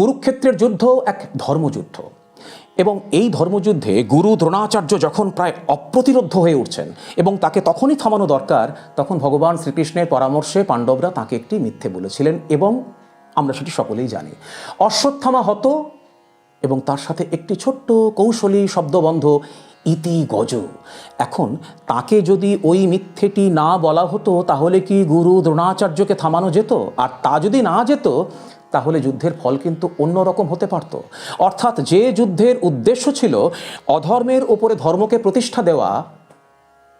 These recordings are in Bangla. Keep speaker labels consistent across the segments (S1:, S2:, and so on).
S1: কুরুক্ষেত্রের যুদ্ধ এক ধর্মযুদ্ধ এবং এই ধর্মযুদ্ধে গুরু দ্রোণাচার্য যখন প্রায় অপ্রতিরোধ্য হয়ে উঠছেন এবং তাকে তখনই থামানো দরকার, তখন ভগবান শ্রীকৃষ্ণের পরামর্শে পাণ্ডবরা তাকে একটি মিথ্যে বলেছিলেন এবং আমরা সেটি সকলেই জানি। অশ্বত্থামা হত এবং তার সাথে একটি ছোট্ট কৌশলী শব্দবন্ধ ইতি গজ। এখন তাকে যদি ওই মিথ্যেটি না বলা হতো তাহলে কি গুরু দ্রোণাচার্যকে থামানো যেত? আর তা যদি না যেত তাহলে যুদ্ধের ফল কিন্তু অন্যরকম হতে পারত। অর্থাৎ যে যুদ্ধের উদ্দেশ্য ছিল অধর্মের ওপরে ধর্মকে প্রতিষ্ঠা দেওয়া,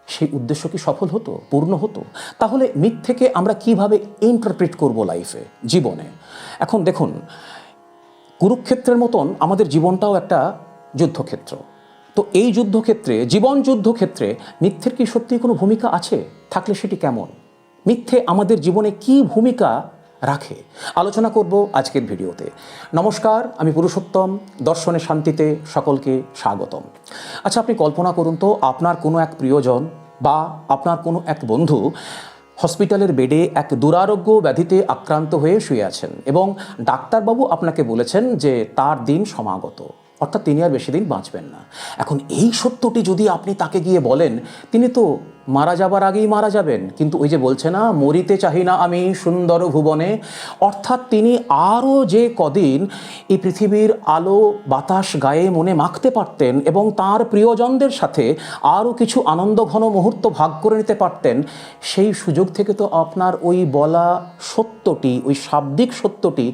S1: সেই উদ্দেশ্য কি সফল হতো, পূর্ণ হতো? তাহলে মিথ্যেকে আমরা কিভাবে ইন্টারপ্রিট করব লাইফে, জীবনে? এখন দেখুন, কুরুক্ষেত্রের মতন আমাদের জীবনটাও একটা যুদ্ধক্ষেত্র। তো এই যুদ্ধক্ষেত্রে, জীবন যুদ্ধক্ষেত্রে মিথ্যের কি সত্যি কোনো ভূমিকা আছে? থাকলে সেটি কেমন? মিথ্যে আমাদের জীবনে কি ভূমিকা রাখে, আলোচনা করব আজকের ভিডিওতে। নমস্কার, আমি পুরুষোত্তম, দর্শনে শান্তিতে সকলকে স্বাগতম। আচ্ছা, আপনি কল্পনা করুন তো, আপনার কোনো এক প্রিয়জন বা আপনার কোনো এক বন্ধু হসপিটালের বেডে এক দুরারোগ্য ব্যাধিতে আক্রান্ত হয়ে শুয়ে আছেন এবং ডাক্তারবাবু আপনাকে বলেছেন যে তার দিন সমাগত, অর্থাৎ তিনি আর বেশি দিন বাঁচবেন না। এখন এই সত্যটি যদি আপনি তাকে গিয়ে বলেন, তিনি তো মারা যাবার আগেই মারা যাবেন, কিন্তু ওই যে বলছে না, মরিতে চাহি না আমি সুন্দর ভুবনে, অর্থাৎ তিনি আরও যে কদিন এই পৃথিবীর আলো বাতাস গায়ে মনে মাখতে পারতেন এবং তার প্রিয়জনদের সাথে আরও কিছু আনন্দঘন মুহূর্ত ভাগ করে নিতে পারতেন, সেই সুযোগ থেকে তো আপনার ওই বলা সত্যটি, ওই শাব্দিক সত্যটি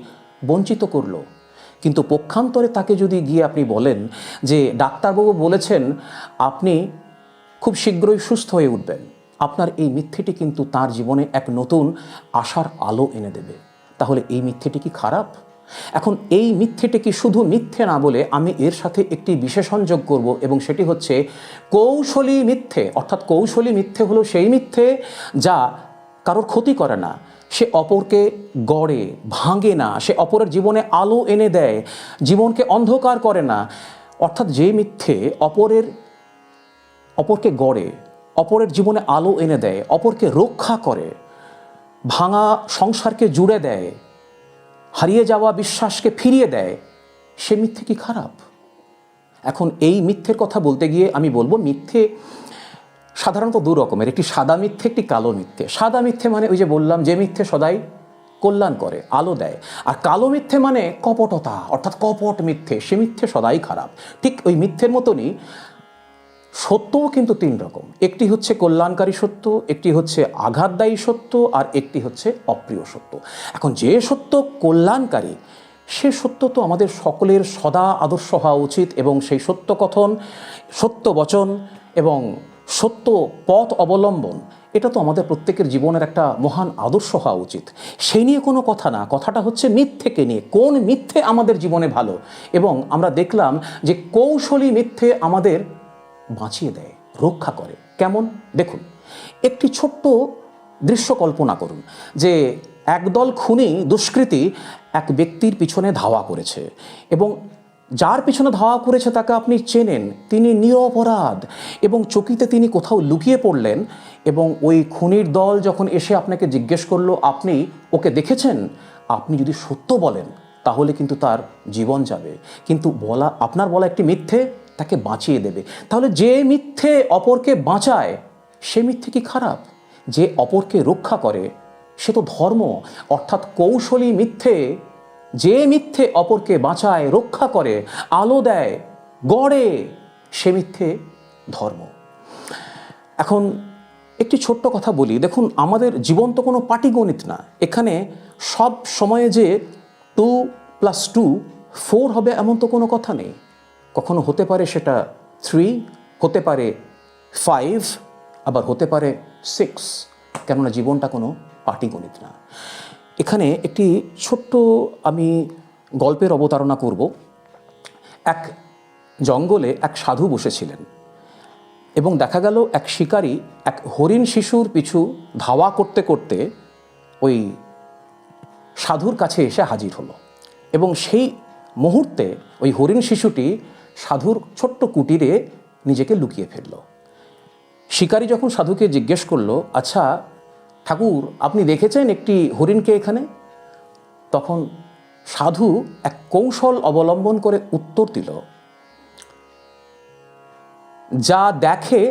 S1: বঞ্চিত করলো। কিন্তু পক্ষান্তরে তাকে যদি গিয়ে আপনি বলেন যে ডাক্তারবাবু বলেছেন আপনি খুব শীঘ্রই সুস্থ হয়ে উঠবেন, আপনার এই মিথ্যেটি কিন্তু তার জীবনে এক নতুন আশার আলো এনে দেবে। তাহলে এই মিথ্যেটি কি খারাপ? এখন এই মিথ্যেটি কি শুধু মিথ্যে না বলে আমি এর সাথে একটি বিশেষণ যোগ করব, এবং সেটি হচ্ছে কৌশলী মিথ্যে। অর্থাৎ কৌশলী মিথ্যে হলো সেই মিথ্যে যা কারোর ক্ষতি করে না, সে অপরকে গড়ে, ভাঙে না, সে অপরের জীবনে আলো এনে দেয়, জীবনকে অন্ধকার করে না। অর্থাৎ যে মিথ্যে অপরকে গড়ে, অপরের জীবনে আলো এনে দেয়, অপরকে রক্ষা করে, ভাঙা সংসারকে জুড়ে দেয়, হারিয়ে যাওয়া বিশ্বাসকে ফিরিয়ে দেয়, সে মিথ্যে কি খারাপ? এখন এই মিথ্যের কথা বলতে গিয়ে আমি বলবো, মিথ্যে সাধারণত দু রকমের, একটি সাদা মিথ্যে, একটি কালো মিথ্যে। সাদা মিথ্যে মানে ওই যে বললাম, যে মিথ্যে সদাই কল্যাণ করে, আলো দেয়। আর কালো মিথ্যে মানে কপটতা, অর্থাৎ কপট মিথ্যে, সে মিথ্যে সদাই খারাপ। ঠিক ওই মিথ্যের মতনই সত্যও কিন্তু তিন রকম। একটি হচ্ছে কল্যাণকারী সত্য, একটি হচ্ছে আঘাতদায়ী সত্য, আর একটি হচ্ছে অপ্রিয় সত্য। এখন যে সত্য কল্যাণকারী, সে সত্য তো আমাদের সকলের সদা আদর্শ হওয়া উচিত, এবং সেই সত্য কথন, সত্য বচন এবং সত্য পথ অবলম্বন, এটা তো আমাদের প্রত্যেকের জীবনের একটা মহান আদর্শ হওয়া উচিত। সেই নিয়ে কোনো কথা না, কথাটা হচ্ছে মিথ্যেকে নিয়ে। কোন মিথ্যে আমাদের জীবনে ভালো? এবং আমরা দেখলাম যে কৌশলী মিথ্যে আমাদের বাঁচিয়ে দেয়, রক্ষা করে। কেমন? দেখুন, একটি ছোট্ট দৃশ্য কল্পনা করুন যে একদল খুনি দুষ্কৃতী এক ব্যক্তির পিছনে ধাওয়া করেছে, এবং যার পিছনে ধাওয়া করেছে তাকে আপনি চেনেন, তিনি নিরপরাধ, এবং চকিতে তিনি কোথাও লুকিয়ে পড়লেন। এবং ওই খুনির দল যখন এসে আপনাকে জিজ্ঞেস করলো আপনি ওকে দেখেছেন, আপনি যদি সত্য বলেন তাহলে কিন্তু তার জীবন যাবে, কিন্তু আপনার বলা একটি মিথ্যে তাকে বাঁচিয়ে দেবে। তাহলে যে মিথ্যে অপরকে বাঁচায়, সে মিথ্যে কি খারাপ? যে অপরকে রক্ষা করে, সে তো ধর্ম। অর্থাৎ কৌশলী মিথ্যে, যে মিথ্যে অপরকে বাঁচায়, রক্ষা করে, আলো দেয়, গড়ে, সে মিথ্যে ধর্ম। এখন একটি ছোট্ট কথা বলি, দেখুন, আমাদের জীবন তো কোনো পাটিগণিত না। এখানে সব সময়ে যে 2 + 2 4 হবে এমন তো কোনো কথা নেই। কখনো হতে পারে সেটা 3, হতে পারে 5, আবার হতে পারে 6। কেননা জীবনটা কোনো পাটিগণিত না। এখানে একটি ছোট্ট আমি গল্পের অবতারণা করব। এক জঙ্গলে এক সাধু বসেছিলেন এবং দেখা গেল এক শিকারী এক হরিণ শিশুর পিছু ধাওয়া করতে করতে ওই সাধুর কাছে এসে হাজির হলো, এবং সেই মুহূর্তে ওই হরিণ শিশুটি সাধুর ছোট্ট কুটিরে নিজেকে লুকিয়ে ফেলল। শিকারী যখন সাধুকে জিজ্ঞেস করলো, আচ্ছা ঠাকুর, আপনি দেখেছেন একটি হরিণকে এখানে? তখন সাধু এক কৌশল অবলম্বন করে উত্তর দিল, যা দেখে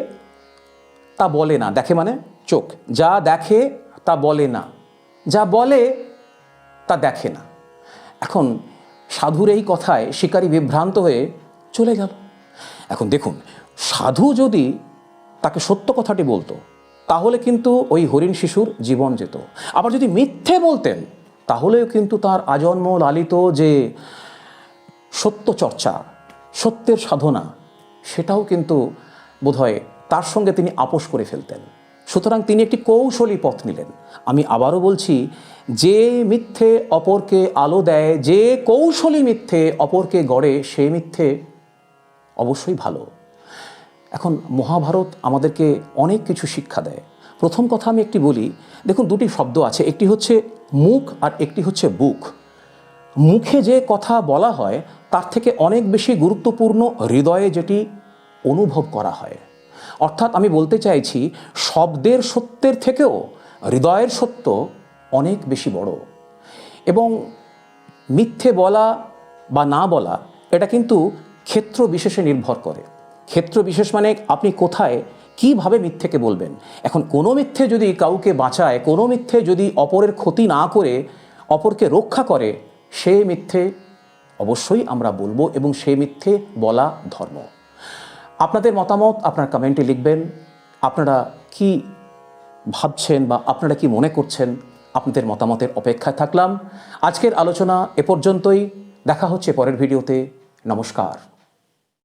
S1: তা বলে না। দেখে মানে চোখ। যা দেখে তা বলে না, যা বলে তা দেখে না। এখন সাধুর এই কথায় শিকারী বিভ্রান্ত হয়ে চলে গেল। এখন দেখুন, সাধু যদি তাকে সত্য কথাটি বলতো তাহলে কিন্তু ওই হরিণ শিশুর জীবন যেত। আবার যদি মিথ্যে বলতেন তাহলেও কিন্তু তার আজন্ম লালিত যে সত্য চর্চা, সত্যের সাধনা, সেটাও কিন্তু বোধহয় তার সঙ্গে তিনি আপোষ করে ফেলতেন। সুতরাং তিনি একটি কৌশলী পথ নিলেন। আমি আবারও বলছি, যে মিথ্যে অপরকে আলো দেয়, যে কৌশলী মিথ্যে অপরকে গড়ে, সে মিথ্যে অবশ্যই ভালো। এখন মহাভারত আমাদেরকে অনেক কিছু শিক্ষা দেয়। প্রথম কথা আমি একটি বলি, দেখুন দুটি শব্দ আছে, একটি হচ্ছে মুখ আর একটি হচ্ছে বুক। মুখে যে কথা বলা হয় তার থেকে অনেক বেশি গুরুত্বপূর্ণ হৃদয়ে যেটি অনুভব করা হয়। অর্থাৎ আমি বলতে চাইছি, শব্দের সত্যের থেকেও হৃদয়ের সত্য অনেক বেশি বড়। এবং মিথ্যে বলা বা না বলা এটা কিন্তু ক্ষেত্র বিশেষে নির্ভর করে। ক্ষেত্র বিশেষ মানে আপনি কোথায় কিভাবে মিথ্যেকে বলবেন। এখন কোনো মিথ্যে যদি কাউকে বাঁচায়, কোনো মিথ্যে যদি অপরের ক্ষতি না করে অপরকে রক্ষা করে, সে মিথ্যে অবশ্যই আমরা বলবো এবং সে মিথ্যে বলা ধর্ম। আপনাদের মতামত আপনার কমেন্টে লিখবেন। আপনারা কি ভাবছেন বা আপনারা কি মনে করছেন, আপনাদের মতামতের অপেক্ষায় থাকলাম। আজকের আলোচনা এ পর্যন্তই। দেখা হচ্ছে পরের ভিডিওতে। নমস্কার।